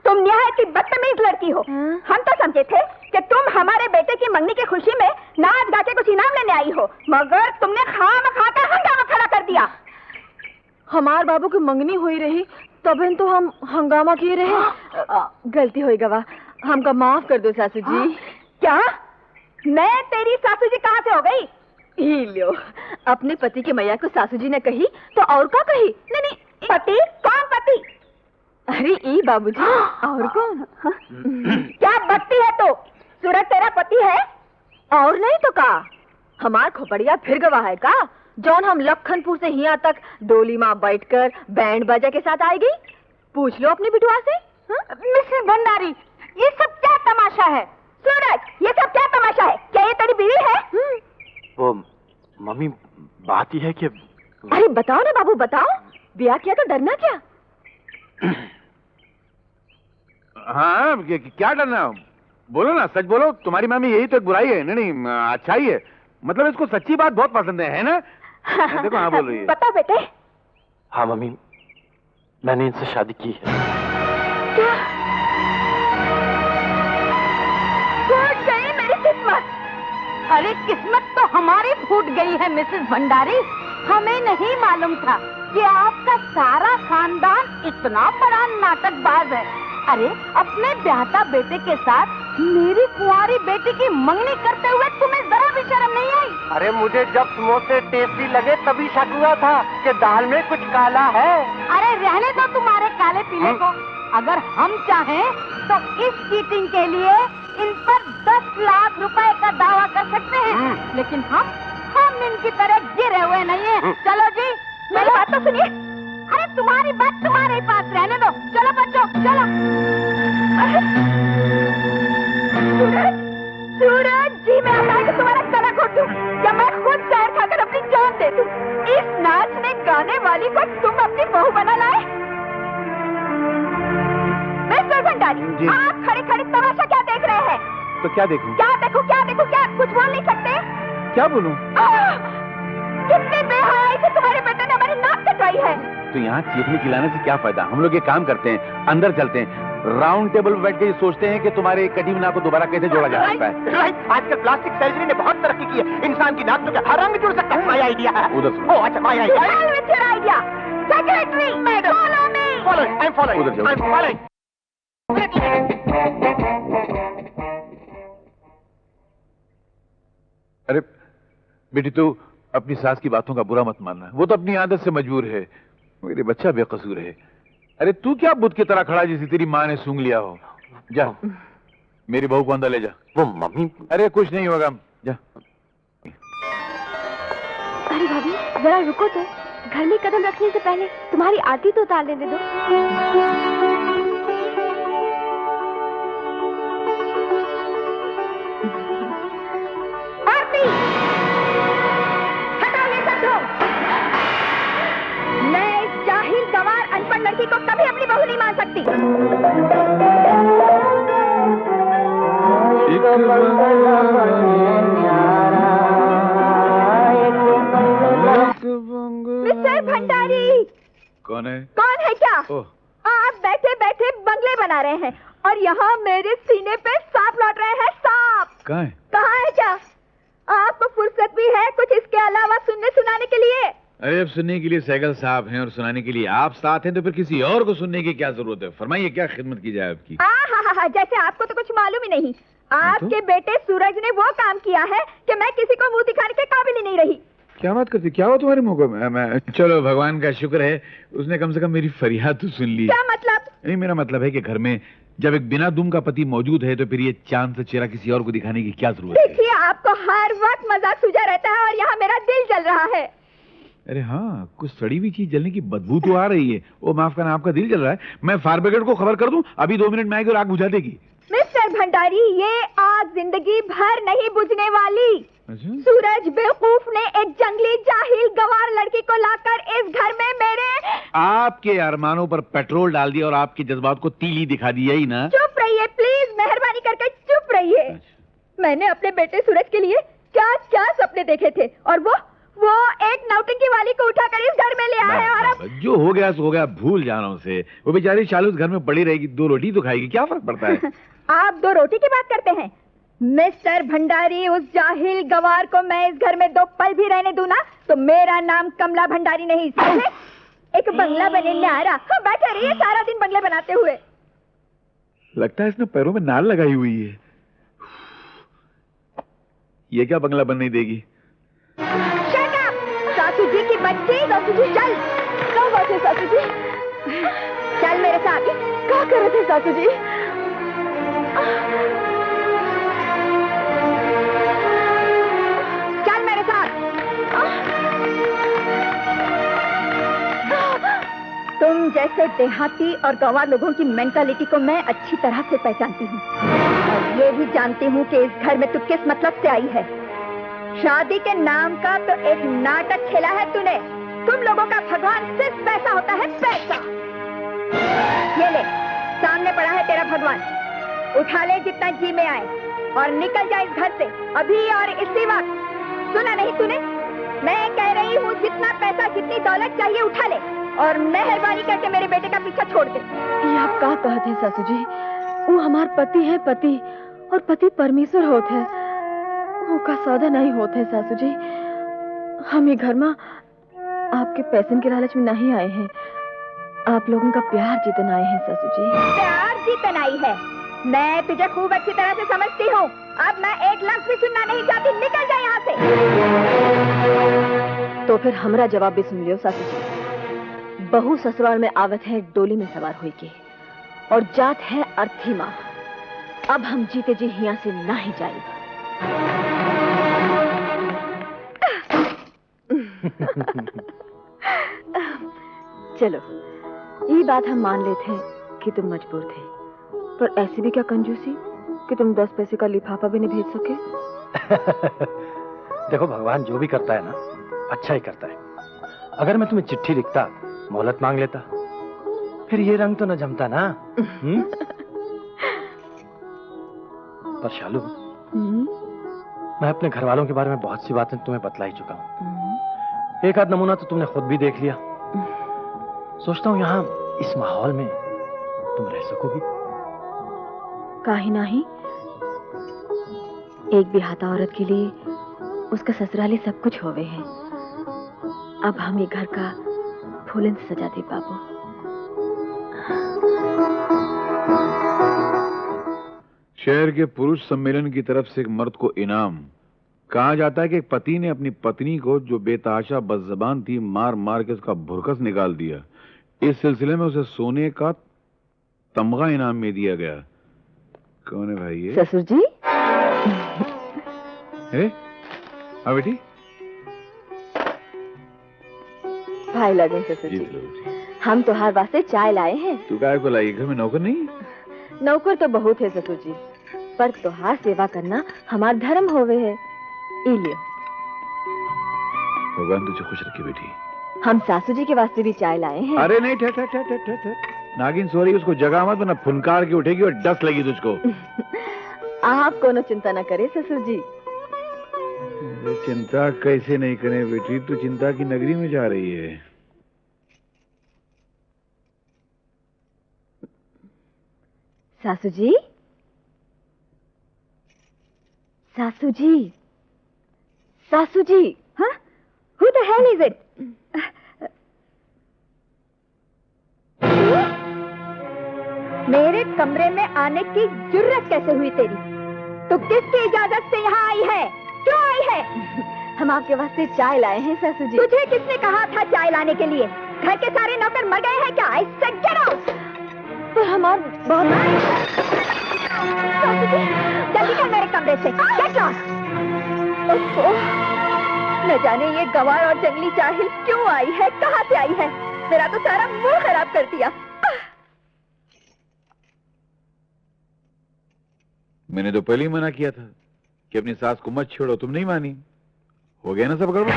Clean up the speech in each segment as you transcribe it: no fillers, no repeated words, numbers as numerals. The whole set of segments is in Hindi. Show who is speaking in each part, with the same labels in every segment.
Speaker 1: तुम निहायत ही बदतमीज लड़की हो। हम तो समझे थे कि तुम हमारे बेटे की मंगनी की खुशी में नाच गा के कुछ इनाम लेने आई हो, मगर तुमने खामखा का हंगामा खड़ा कर दिया।
Speaker 2: हमार बाबू की मंगनी हुई रही तब तो हम हंगामा किए रहे। गलती हुई गवा, हमका माफ कर दो सासू जी।
Speaker 1: क्या मैं तेरी सासू जी कहाँ से हो गई?
Speaker 2: ही लो, अपने पति के मैया को सासू जी ने कही तो और क्या कही?
Speaker 1: नहीं, पति? कौन पति?
Speaker 2: अरे ई बाबूजी, और कौन?
Speaker 1: क्या बत्ती है तो? सूरज तेरा पति है?
Speaker 2: और नहीं तो का, हमार खोपड़िया फिर गवा है का, जौन हम लखनपुर से यहाँ तक डोली माँ बैठकर बैंड बाजा के साथ आई गई। पूछ लो अपनी बिटुआ से।
Speaker 1: मिसेस भंडारी, ये सब क्या तमाशा है? सूरज, ये सब क्या तमाशा है? क्या ये तेरी बीवी है?
Speaker 3: वो मम्मी, बात ही है कि...
Speaker 2: अरे बताओ ना बाबू, बताओ। ब्याह किया तो डरना क्या?
Speaker 4: हाँ, क्या डरना? बोलो ना, सच बोलो। तुम्हारी मामी यही तो एक बुराई है। नहीं, अच्छाई है। मतलब इसको सच्ची बात बहुत पसंद है ना? देखो, हाँ बोल रही है।
Speaker 1: बताओ बेटे।
Speaker 3: हाँ मम्मी, मैंने इनसे शादी की है।
Speaker 1: क्या? फूट गई मेरी किस्मत। अरे किस्मत तो हमारी फूट गई है मिसेस भंडारी। हमें नहीं मालूम था कि आपका सारा खानदान इतना बड़ा नाटकबाज है। अरे अपने ब्याहता बेटे के साथ मेरी कुंवारी बेटी की मंगनी करते हुए तुम्हें जरा भी शर्म नहीं आई?
Speaker 3: अरे मुझे जब समोसे टेस्टी लगे तभी शक हुआ था कि दाल में कुछ काला है।
Speaker 1: अरे रहने दो तुम्हारे काले पीले को। अगर हम चाहें तो इस चीटिंग के लिए इन पर 10 लाख रुपए का दावा कर सकते हैं, लेकिन हम इनकी तरह गिरे हुए नहीं हैं। चलो जी, मेरी बात तो सुनिए। अरे तुम्हारी बात तुम्हारे पास रहने दो। चलो बच्चों, चलो। सूरज, सूरज जी, मैं आता है कि तुम्हारा गला घोट दूं या मैं खुद जहर खाकर अपनी जान दे दूं। इस नाचने गाने वाली को तुम अपनी बहू बना लाए? मिस्टर भंडारी, आप खड़े खड़े तमाशा क्या देख रहे हैं?
Speaker 4: तो क्या देखूं?
Speaker 1: क्या देखूं, क्या देखूं, क्या? कुछ बोल नहीं सकते?
Speaker 4: क्या बोलूं?
Speaker 1: कितने बेहयाई से तुम्हारे बेटे ने हमारी नाक कटवाई है।
Speaker 4: तो यहाँ चीखने चिल्लाने से क्या फायदा? हम लोग ये काम करते हैं, अंदर चलते हैं, राउंड टेबल पर बैठ के सोचते हैं कि तुम्हारे कटी नाक को दोबारा कैसे जोड़ा जा सकता है।
Speaker 3: आजकल प्लास्टिक सर्जरी ने बहुत तरक्की की है। इंसान की नाक तो क्या हर रंग जुड़ सकता है। माय आइडिया है।
Speaker 4: उधर सुनो।
Speaker 3: ओह अच्छा, my idea.
Speaker 1: Secretary, follow me.
Speaker 3: Following, I am following.
Speaker 4: उधर जाओ।
Speaker 3: I am following.
Speaker 4: अरे बेटी, तू अपनी सास की बातों का बुरा मत मानना। वो तो अपनी आदत से मजबूर है, मेरे बच्चा बेकसूर है। अरे तू क्या बुत की तरह खड़ा जिसे तेरी माँ ने सूंघ लिया हो? जा, मेरी बहू को अंदर ले जा।
Speaker 3: वो मम्मी...
Speaker 4: अरे कुछ नहीं होगा, जा।
Speaker 2: अरे भाभी, जरा रुको तो। घर में कदम रखने से पहले तुम्हारी आरती तो उतार लेने दो।
Speaker 1: आरती, हटाओ ये सब लोग। मैं इस जाहिल गंवार अनपढ़ लड़की को कभी अपनी बहू नहीं मान सकती। मिस्टर भंडारी।
Speaker 4: कौन है?
Speaker 1: कौन है क्या? आप बैठे बैठे बंगले बना रहे हैं और यहाँ मेरे सीने पे सांप लौट रहे हैं। सांप
Speaker 4: कहाँ है?
Speaker 1: कहाँ है क्या? आपको फुर्सत भी है कुछ इसके अलावा सुनने सुनाने के लिए?
Speaker 4: अरे अब सुनने के लिए सैगल साहब हैं और सुनाने के लिए आप साथ हैं, तो फिर किसी और को सुनने की क्या जरूरत है? फरमाइए, क्या खिदमत की जाए आपकी?
Speaker 1: हाँ, जैसे आपको तो कुछ मालूम ही नहीं। आपके बेटे सूरज ने वो काम किया है कि मैं किसी को मुंह दिखाने के काबिल ही नहीं रही।
Speaker 4: क्या बात करती? क्या हुआ तुम्हारे मुंह को? चलो भगवान का शुक्र है, उसने कम से कम मेरी फरियाद तो सुन ली।
Speaker 1: क्या मतलब?
Speaker 4: नहीं, मेरा मतलब है कि घर में जब एक बिना दुम का पति मौजूद है तो फिर ये चांद से चेहरा किसी और को दिखाने की क्या जरूरत है?
Speaker 1: देखिए, आपको हर वक्त मजाक सूझा रहता है और यहाँ मेरा दिल जल रहा है।
Speaker 4: अरे हाँ, कुछ सड़ी हुई चीज जलने की बदबू तो आ रही है। वो माफ करना, आपका दिल जल रहा है। मैं फायर ब्रिगेड को खबर कर दूं, अभी 2 मिनट में आएगी और आग बुझा देगी।
Speaker 1: मिस्टर भंडारी, ये आग जिंदगी भर नहीं बुझने वाली।
Speaker 4: अच्छा?
Speaker 1: सूरज बेवकूफ ने एक जंगली जाहिल गंवार लड़की को लाकर इस घर में मेरे
Speaker 4: आपके अरमानों पर पेट्रोल डाल दिया और आपके जज्बात को तीली दिखा दिया ही ना।
Speaker 1: चुप रहिए प्लीज, मेहरबानी करके चुप रहिए। मैंने अपने बेटे सूरज के लिए क्या क्या सपने देखे थे और
Speaker 2: वो एक नौटंकी वाली को उठाकर इस घर में ले आया है और अब
Speaker 4: जो हो गया सो हो गया, भूल जाना उसे। वो बेचारी शालू घर में पड़ी रहेगी, 2 रोटी तो खाएगी, क्या फर्क पड़ता है?
Speaker 2: आप 2 रोटी की बात करते हैं? मिस्टर भंडारी, उस जाहिल गवार को मैं इस घर में 2 पल भी रहने दूं ना तो मेरा नाम कमला भंडारी नहीं, समझे? एक बंगला बनने आ रहा, बैठे रहिए सारा दिन बंगले बनाते हुए।
Speaker 4: लगता है इसने पैरों में नाल लगाई हुई है। ये क्या बंगला बन नहीं देगी?
Speaker 2: Shut up! सासू जी की बच्ची, सासू जी चल। क्या बात है सासू जी? चल मेरे साथ। क्या कर रहे थे सासू जी? चल मेरे साथ। तुम जैसे देहाती और गंवार लोगों की मेंटालिटी को मैं अच्छी तरह से पहचानती हूँ और ये भी जानती हूँ कि इस घर में तू किस मतलब से आई है। शादी के नाम का तो एक नाटक खेला है तूने। तुम लोगों का भगवान सिर्फ पैसा होता है, पैसा। ये ले, सामने पड़ा है तेरा भगवान, उठा ले जितना जी में आए और निकल जा इस घर से अभी और इसी वक्त। सुना नहीं तूने? मैं कह रही हूँ जितना पैसा जितनी दौलत चाहिए उठा ले और मेहरबानी करके मेरे बेटे का पीछा छोड़ दे।
Speaker 5: ये आप क्या कहते हैं सासू जी? वो हमार पति है, पति, और पति परमेश्वर होते हैं, वो का सौदा नहीं होते सासू जी। हम ये घर में आपके पैसन के लालच में नहीं आए हैं, आप लोगों का प्यार जीतन आए हैं सासू जी।
Speaker 2: प्यार जीतन आई है? मैं तुझे खूब अच्छी तरह से समझती हूँ। अब मैं 1 लफ्ज़ भी सुनना नहीं चाहती, निकल जा यहाँ से।
Speaker 5: तो फिर हमरा जवाब भी सुन लियो सासू जी। बहू ससुराल में आवत है डोली में सवार हुई के और जात है अर्थी माँ। अब हम जीते जी यहाँ से नहीं जाए। चलो, ये बात हम मान लेते हैं कि तुम मजबूर थे, पर ऐसी भी क्या कंजूसी कि तुम 10 पैसे का लिफाफा भी नहीं भेज सके?
Speaker 3: देखो, भगवान जो भी करता है ना, अच्छा ही करता है। अगर मैं तुम्हें चिट्ठी लिखता, मोहलत मांग लेता, फिर ये रंग तो न जमता ना। पर शालू, मैं अपने घर वालों के बारे में बहुत सी बातें तुम्हें बतला ही चुका हूँ। एक आध नमूना तो तुमने खुद भी देख लिया। सोचता हूँ यहाँ इस माहौल में तुम रह सकोगी?
Speaker 5: काहे नहीं? एक बिहाता औरत के लिए उसका ससुराली सब कुछ होवे है। अब हम ये घर का फूलन से सजा दे बाबू।
Speaker 4: शहर के पुरुष सम्मेलन की तरफ से एक मर्द को इनाम। कहा जाता है कि एक पति ने अपनी पत्नी को, जो बेतहाशा बदज़बान थी, मार मार के उसका भुरकस निकाल दिया। इस सिलसिले में उसे सोने का तमगा इनाम में दिया गया। कौन है भाई ये?
Speaker 5: ससुर जी।
Speaker 4: हाँ बेटी।
Speaker 5: भाई लगन ससुर जी, हम तो हर वास्ते चाय लाए हैं।
Speaker 4: तू काय को लाई? घर में नौकर नहीं?
Speaker 5: नौकर तो बहुत है ससुर जी, पर तोहार सेवा करना हमार धर्म होवे है। लियो।
Speaker 4: भगवान तुझे खुश रखे बेटी।
Speaker 5: हम सासू जी के वास्ते भी चाय लाए हैं।
Speaker 4: अरे नहीं, ठहर ठहर ठहर ठहर ठहर। नागिन सो रही, उसको जगा मत, वरना फुनकार के उठेगी और डस लगी तुझको।
Speaker 5: आप कोनो चिंता न करे ससुर जी।
Speaker 4: चिंता कैसे नहीं करें बेटी, तू चिंता की नगरी में जा रही है।
Speaker 5: सासू जी, सासू जी, सासू जी।
Speaker 2: हाँ? Who the hell is it? मेरे कमरे में आने की जुर्रत कैसे हुई तेरी? तू किसकी इजाजत से यहाँ आई है? क्यों आई है?
Speaker 5: हम आपके वास्ते चाय लाए हैं सासू जी।
Speaker 2: तुझे किसने कहा था चाय लाने के लिए? घर के सारे नौकर मर गए हैं क्या? इससे get out!
Speaker 5: पर हमार बहुत
Speaker 2: सासू जी, जल्दी कर मेरे कमरे से। Get lost! न जाने ये गवार और जंगली जाहिल क्यों आई है, कहाँ से आई है? मेरा तो सारा मूड खराब कर दिया।
Speaker 4: मैंने तो पहले ही मना किया था कि अपनी सास को मत छेड़ो, तुम नहीं मानी। हो गया ना सब गड़बड़।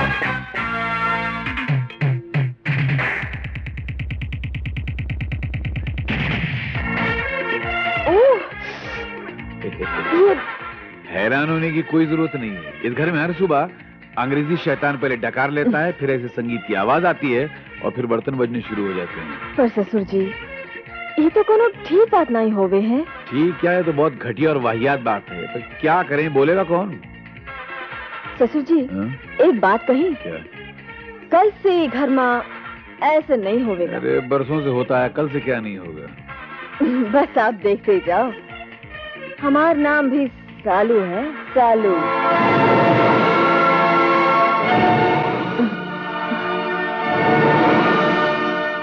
Speaker 4: हैरान होने की कोई जरूरत नहीं है। इस घर में हर सुबह अंग्रेजी शैतान पहले डकार लेता है, फिर ऐसे संगीत की आवाज आती है और फिर बर्तन बजने शुरू हो जाते हैं।
Speaker 5: पर ससुर जी, ये तो कोनो ठीक बात नहीं होवे है।
Speaker 4: ठीक क्या है, तो बहुत घटिया और वाहियात बात है, पर क्या करें, बोलेगा कौन?
Speaker 5: ससुर जी, एक बात कही,
Speaker 4: क्या?
Speaker 5: कल से घर में ऐसे नहीं होवेगा।
Speaker 4: अरे बरसों से होता है, कल से क्या नहीं होगा।
Speaker 5: बस आप देखते ही जाओ, हमार नाम भी सालू है, सालू।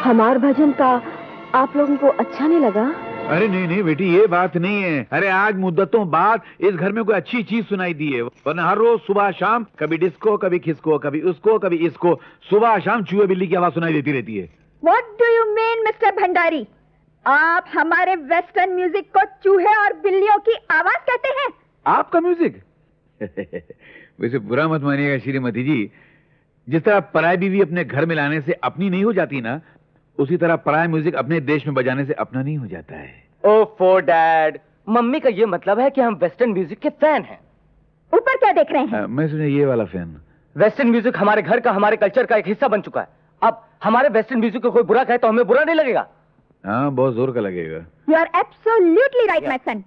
Speaker 5: हमार भजन का आप लोगों को अच्छा नहीं लगा?
Speaker 4: अरे नहीं नहीं बेटी, ये बात नहीं है। अरे आज मुद्दतों बाद इस घर में कोई अच्छी चीज सुनाई दी है, वरना हर रोज सुबह शाम कभी डिस्को, कभी खिसको, कभी उसको, कभी इसको, सुबह शाम चूहे बिल्ली की आवाज सुनाई देती रहती है।
Speaker 2: What do you mean, mister Bhandari? आप हमारे वेस्टर्न म्यूजिक को चूहे और बिल्लियों की आवाज कहते हैं?
Speaker 4: आपका म्यूजिक? वैसे बुरा मत मानिएगा श्रीमती जी, जिस तरह पराई बीवी अपने घर में लाने से अपनी नहीं हो जाती ना, उसी तरह पराया म्यूजिक अपने देश में बजाने से अपना नहीं हो जाता है।
Speaker 6: ओफो डैड, मम्मी का ये मतलब है कि हम वेस्टर्न म्यूजिक के फैन हैं।
Speaker 2: ऊपर क्या देख रहे हैं?
Speaker 4: मैं सुने ये वाला फैन।
Speaker 6: वेस्टर्न म्यूजिक हमारे घर का, हमारे कल्चर का एक हिस्सा बन चुका है। अब हमारे वेस्टर्न म्यूजिक को कोई बुरा कहे तो हमें बुरा नहीं लगेगा।
Speaker 4: हाँ, बहुत जोर का लगेगा।
Speaker 2: You are absolutely right, my son.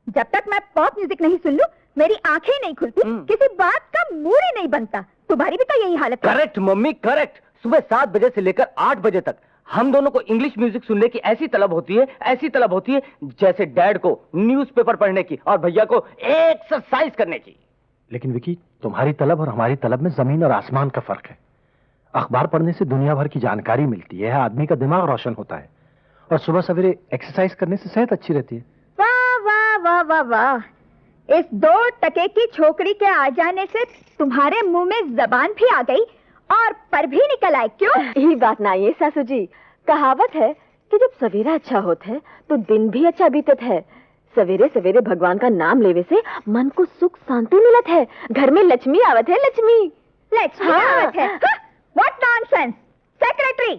Speaker 2: जब तक मैं पॉप म्यूजिक नहीं सुन लूं, मेरी आंखें नहीं खुलती, किसी बात का मूड ही नहीं बनता। तुम्हारी भी तो यही हालत है।
Speaker 6: Correct mummy, correct. सुबह 7 बजे से लेकर 8 बजे तक हम दोनों को इंग्लिश म्यूजिक सुनने की ऐसी तलब होती है, ऐसी तलब होती है, जैसे डैड को न्यूज़पेपर पढ़ने की और भैया को एक्सरसाइज करने की।
Speaker 3: लेकिन विकी, तुम्हारी तलब और हमारी तलब में जमीन और आसमान का फर्क है। अखबार पढ़ने से दुनिया भर की जानकारी मिलती है, आदमी का दिमाग रोशन होता है, और सुबह सवेरे एक्सरसाइज करने से सेहत अच्छी रहती है।
Speaker 2: वाह वाह वाह वाह वाह, इस 2 टके की छोकरी के आ जाने से तुम्हारे मुंह में जबान भी आ गई और पर भी निकल आए। क्यों?
Speaker 5: यही बात ना ये सासू जी, कहावत है कि जब सवेरा अच्छा होता है तो दिन भी अच्छा बीतत है। सवेरे सवेरे भगवान का नाम लेवे से मन को सुख शांति मिलत है, घर में लक्ष्मी आवत है, लक्ष्मी।
Speaker 2: लक्ष्मी आवत है? What nonsense. Secretary.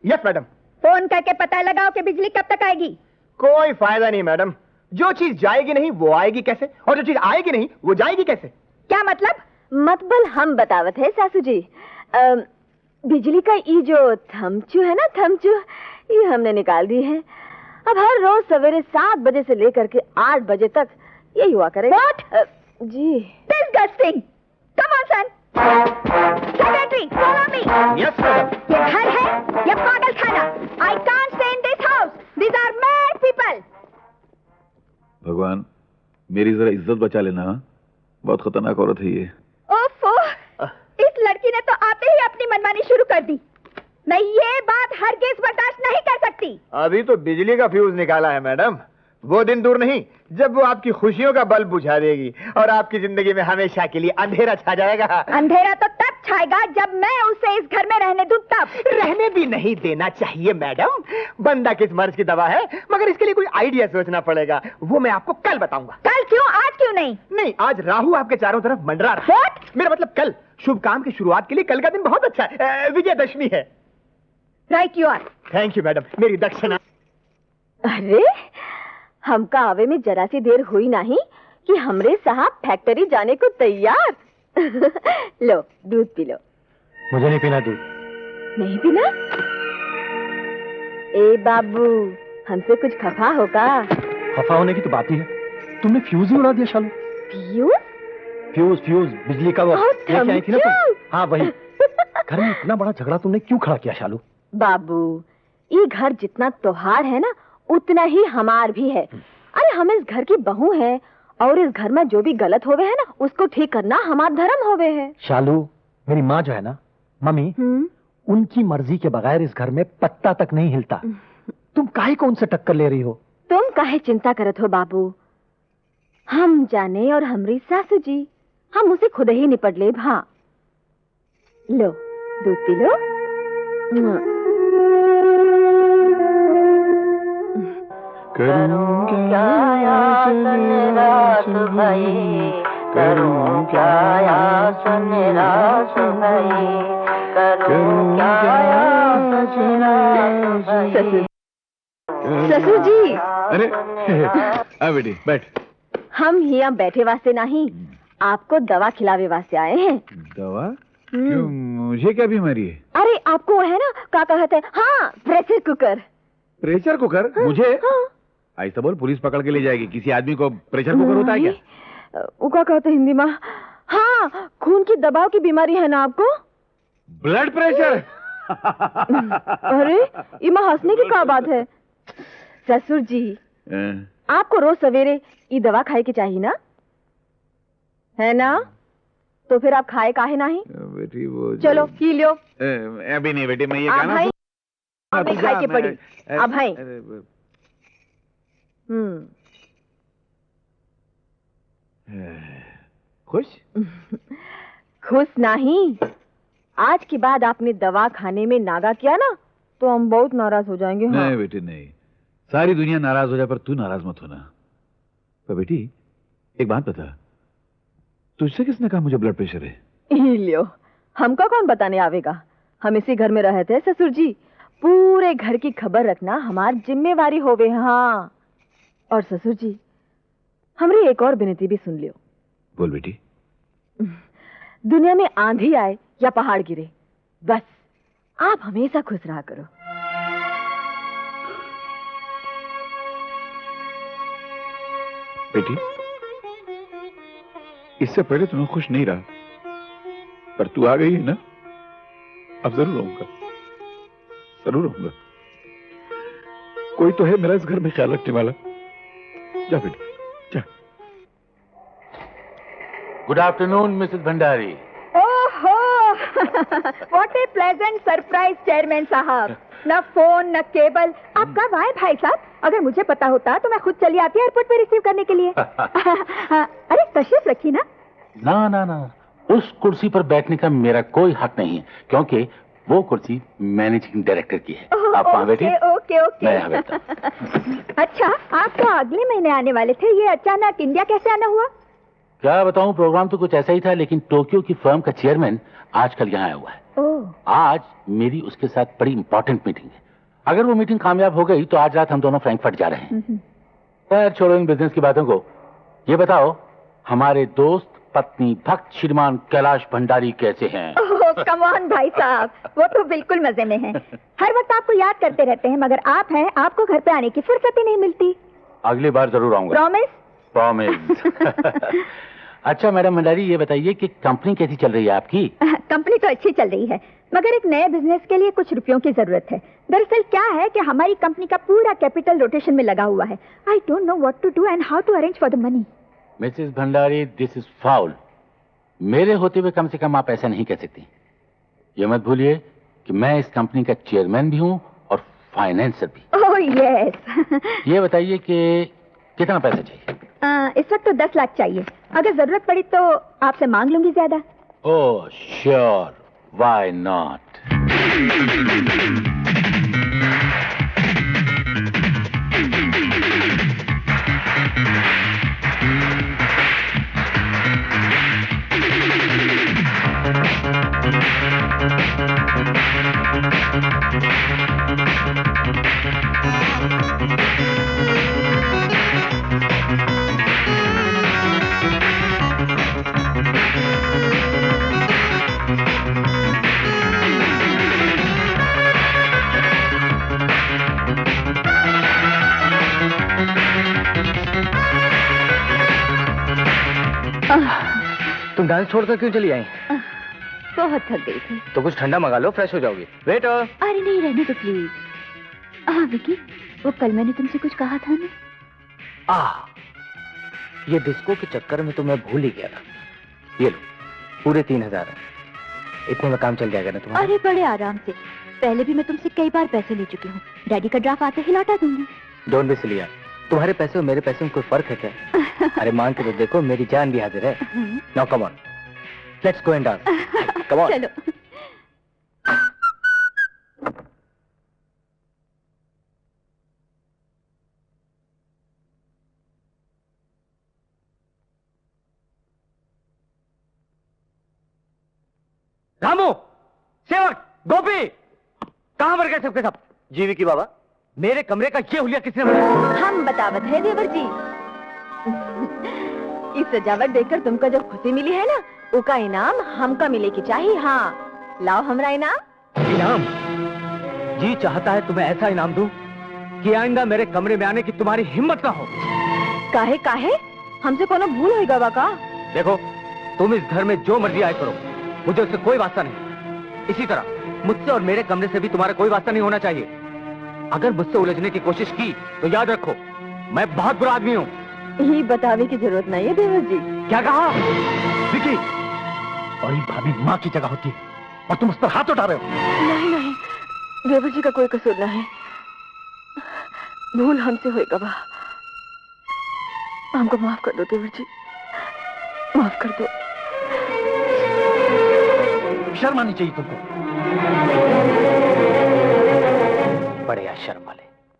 Speaker 7: Yes madam.
Speaker 2: Phone करके पता लगाओ कि बिजली कब तक आएगी।
Speaker 7: कोई फायदा नहीं मैडम, जो चीज जाएगी नहीं वो आएगी कैसे, और जो चीज आएगी नहीं वो जाएगी कैसे?
Speaker 2: क्या मतलब?
Speaker 5: मतबल हम बतावत है सासू जी। बिजली का ये जो थमचू है ना, थमचू, ये हमने निकाल दी है। अब हर रोज सवेरे 7 बजे से लेकर के 8 बजे तक यही हुआ करेगा।
Speaker 2: What?
Speaker 5: जी।
Speaker 2: Disgusting. Come on, son. Secretary, follow me.
Speaker 7: Yes madam.
Speaker 2: ये घर है या पागल खाना? I can't stay in this house. These are mad people.
Speaker 4: भगवान, मेरी जरा इज्जत बचा लेना। हाँ? बहुत खतरनाक औरत है ये।
Speaker 2: ओफो, इस लड़की ने तो आते ही अपनी मनमानी शुरू कर दी। मैं ये बात हरगिज बर्दाश्त नहीं कर सकती।
Speaker 7: अभी तो बिजली का फ्यूज निकाला है मैडम, वो दिन दूर नहीं जब वो आपकी खुशियों का बल्ब बुझा देगी और आपकी जिंदगी में हमेशा के लिए अंधेरा छा जाएगा।
Speaker 2: अंधेरा तो तब छाएगा जब मैं उसे इस घर में रहने दूं तब।
Speaker 7: रहने भी नहीं देना चाहिए मैडम, बंदा किस मर्ज की दवा है, मगर इसके लिए कोई आइडिया सोचना पड़ेगा, वो मैं आपको कल बताऊंगा।
Speaker 2: कल क्यों, आज क्यों नहीं?
Speaker 7: नहीं, आज राहु आपके चारों तरफ मंडरा रहा है।
Speaker 2: What?
Speaker 7: मेरा मतलब कल शुभ काम की शुरुआत के लिए कल का दिन बहुत अच्छा है, विजयदशमी है।
Speaker 2: Right you are.
Speaker 7: Thank you madam, मेरी दक्षिणा।
Speaker 5: अरे हमका आवे में जरा सी देर हुई नहीं कि हमरे साहब फैक्ट्री जाने को तैयार। लो दूध पी लो।
Speaker 3: मुझे नहीं पीना दूध।
Speaker 5: नहीं पीना? ए बाबू, हमसे कुछ खफा होगा?
Speaker 3: खफा होने की तो बात ही है, तुमने फ्यूज ही उड़ा दिया शालू।
Speaker 5: फ्यूज?
Speaker 3: फ्यूज फ्यूज बिजली का वो लेके आई थी ना तुम। हाँ वही। घर में इतना बड़ा झगड़ा तुमने क्यों खड़ा किया शालू?
Speaker 5: बाबू, ये घर जितना त्योहार है ना, उतना ही हमार भी है। अरे हम इस घर की बहू हैं, और इस घर में जो भी गलत होवे है ना, उसको ठीक करना हमारा धर्म होवे है।
Speaker 3: शालू, मेरी माँ जो है ना, मम्मी, उनकी मर्जी के बगैर इस घर में पत्ता तक नहीं हिलता। तुम काहे को उनसे टक्कर ले रही हो?
Speaker 5: तुम काहे चिंता करत हो बाबू, हम जाने और हमरी सासू जी, हम उसे खुद ही निपट ले। हाँ लो दूध पी लो।
Speaker 3: करूं क्या आसन रात भई, करूं क्या आसन रात भई, करूं क्या आसन रात भई।
Speaker 5: ससुर जी।
Speaker 4: अरे आ बेटी बैठ।
Speaker 5: हम यहाँ बैठे वास्ते नहीं,
Speaker 2: आपको दवा खिलावे वास्ते आए हैं।
Speaker 4: दवा? क्यों, मुझे क्या बीमारी है?
Speaker 2: अरे आपको वो है ना, क्या कहते हैं, हाँ, प्रेशर कुकर।
Speaker 4: Pressure cooker? मुझे?
Speaker 2: हाँ।
Speaker 4: ऐसा बोल, पुलिस पकड़ के ले जाएगी। किसी आदमी को प्रेशर कुकर होता है क्या?
Speaker 5: वो क्या कहते हैं हिंदी में? हाँ, खून की दबाव की बीमारी है ना आपको?
Speaker 4: Blood pressure?
Speaker 5: अरे इमा हंसने की क्या बात है? ससुर जी, आपको रोज सवेरे ये दवा खाए के चाहिए ना, है ना? तो फिर आप खाए काहे नहीं?
Speaker 4: बेटी वो
Speaker 5: चलो पी लो।
Speaker 4: अभी नहीं बेटी, मैं ये
Speaker 5: आप
Speaker 4: कहना
Speaker 5: भाई, हमें खाए के पड़ी। आप भाई।
Speaker 4: खुश?
Speaker 5: खुश नहीं, आज के बाद आपने दवा खाने में नागा किया ना तो हम बहुत नाराज हो जाएंगे। हाँ।
Speaker 4: नहीं बेटी नहीं, सारी दुनिया नाराज हो जाए पर तू नाराज मत होना। पर बेटी एक बात बता, तुझसे किसने कहा मुझे ब्लड प्रेशर है?
Speaker 5: लियो, हमको कौन बताने आवेगा? हम इसी घर में रहते हैं ससुर जी, पूरे घर की खबर रखना हमारी जिम्मेवारी होवे। हाँ, और ससुर जी हमारी एक और विनती भी सुन लियो।
Speaker 4: बोल बेटी।
Speaker 5: दुनिया में आंधी आए या पहाड़ गिरे, बस आप हमेशा खुश रहा करो।
Speaker 4: बेटी इससे पहले तो मैं खुश नहीं रहा, पर तू आ गई है ना, अब जरूर रहूंगा, जरूर रहूंगा। कोई तो है मेरा इस घर में ख्याल रखने वाला। जा बेटी जा।
Speaker 8: Good afternoon Mrs Bhandari.
Speaker 2: ओहो, what a pleasant surprise chairman साहब। न फोन न केबल, आप कब आए भाई साहब? अगर मुझे पता होता तो मैं खुद चली आती एयरपोर्ट पे रिसीव करने के लिए। अरे तशरीफ रखी ना।
Speaker 8: ना ना ना, उस कुर्सी पर बैठने का मेरा कोई हक नहीं है, क्योंकि वो कुर्सी मैनेजिंग डायरेक्टर की है। आप वहाँ बैठिए,
Speaker 2: ओके ओके।
Speaker 8: मैं यहाँ बैठता हूँ।
Speaker 2: अच्छा, आप तो अगले महीने आने वाले थे, ये अचानक इंडिया कैसे आना हुआ?
Speaker 8: क्या बताऊं, प्रोग्राम तो कुछ ऐसा ही था, लेकिन टोक्यो की फर्म का चेयरमैन आजकल यहाँ आया हुआ है। आज मेरी उसके साथ बड़ी इंपॉर्टेंट मीटिंग है। अगर वो मीटिंग कामयाब हो गई तो आज रात हम दोनों फ्रैंकफर्ट जा रहे हैं। खैर छोड़ो इन बिजनेस की बातों को, ये बताओ हमारे दोस्त पत्नी भक्त श्रीमान कैलाश भंडारी कैसे हैं?
Speaker 2: कम ऑन भाई साहब, वो तो बिल्कुल मजे में हैं। हर वक्त आपको याद करते रहते हैं, मगर आप हैं, आपको घर पे आने की फुर्सत ही नहीं मिलती।
Speaker 8: अगली बार जरूर आऊंगा।
Speaker 2: प्रॉमिस?
Speaker 8: प्रॉमिस। अच्छा मैडम भंडारी, ये बताइए कि कंपनी कैसी चल रही है आपकी?
Speaker 2: कंपनी तो अच्छी चल रही है, मगर एक नए बिजनेस के लिए कुछ रुपयों की जरूरत है। दरअसल क्या है कि हमारी कंपनी का पूरा कैपिटल रोटेशन में लगा हुआ है। I don't know what to do and how to arrange for the money.
Speaker 8: Mrs Bhandari, this is foul. मेरे होते हुए कम से कम आप ऐसा नहीं कह सकती। ये मत भूलिए कि मैं इस कंपनी का चेयरमैन भी हूँ और फाइनेंसर भी।
Speaker 2: Oh yes.
Speaker 8: ये बताइए कि कितना पैसा चाहिए?
Speaker 2: इस वक्त तो 10 लाख चाहिए, अगर जरूरत पड़ी तो आपसे मांग लूंगी ज्यादा।
Speaker 8: Oh sure, why not.
Speaker 6: तुम डांस छोड़कर क्यों चली आई?
Speaker 2: बहुत थक गई थी।
Speaker 6: तो कुछ ठंडा मंगा लो, फ्रेश हो जाओगी। वेटर।
Speaker 2: अरे नहीं, रहने दो प्लीज। हाँ विकी, वो कल मैंने तुमसे कुछ कहा था ना।
Speaker 6: ये डिस्को के चक्कर में तो मैं भूल ही गया था। ये लो, पूरे 3000 है। इतने में काम चल जाएगा ना तुम्हारा?
Speaker 2: अरे बड़े आराम से, पहले भी मैं तुमसे कई बार पैसे ले चुकी हूँ। डैडी का ड्राफ्ट आते ही लौटा दूंगी।
Speaker 6: डोंट बी सिली यार, तुम्हारे पैसे और मेरे पैसे में कोई फर्क है क्या? अरे मान के तो देखो, मेरी जान भी हाजिर है। Now come on, let's go and dance. Come on.
Speaker 2: चलो।
Speaker 6: रामू, सेवक, गोपी, कहां पर गए सबके सब? जीवी की बाबा, मेरे कमरे का ये हुलिया किसने बनाया?
Speaker 2: हम बतावत है देवर जी।
Speaker 5: इस सजावट देखकर तुमको जो खुशी मिली है ना, उसका इनाम हमका मिले की चाहिए। हाँ, लाओ हमरा इनाम।
Speaker 6: इनाम? जी चाहता है तुम्हें ऐसा इनाम दूं कि आइंदा मेरे कमरे में आने की तुम्हारी हिम्मत ना हो।
Speaker 5: काहे काहे? हमसे कोनो भूल होई गवा का?
Speaker 6: देखो, तुम इस घर में जो मर्जी आए करो, मुझे उससे कोई वास्ता नहीं। इसी तरह मुझसे और मेरे कमरे से भी तुम्हारा कोई वास्ता नहीं होना चाहिए। अगर मुझसे उलझने की कोशिश की तो याद रखो, मैं बहुत बुरा आदमी हूँ।
Speaker 5: ये बताने की जरूरत नहीं है देवर जी।
Speaker 3: क्या कहा? विकी, और ये भाभी माँ की जगह होती है और तुम उस पर हाथ उठा रहे हो।
Speaker 5: नहीं नहीं, देवर जी का कोई कसूर नहीं, भूल हमसे हुई गवा। हमको माफ कर दो देवर जी, माफ कर दो।
Speaker 3: शर्म आनी चाहिए तुमको।
Speaker 6: बड़े अशर्म वाले।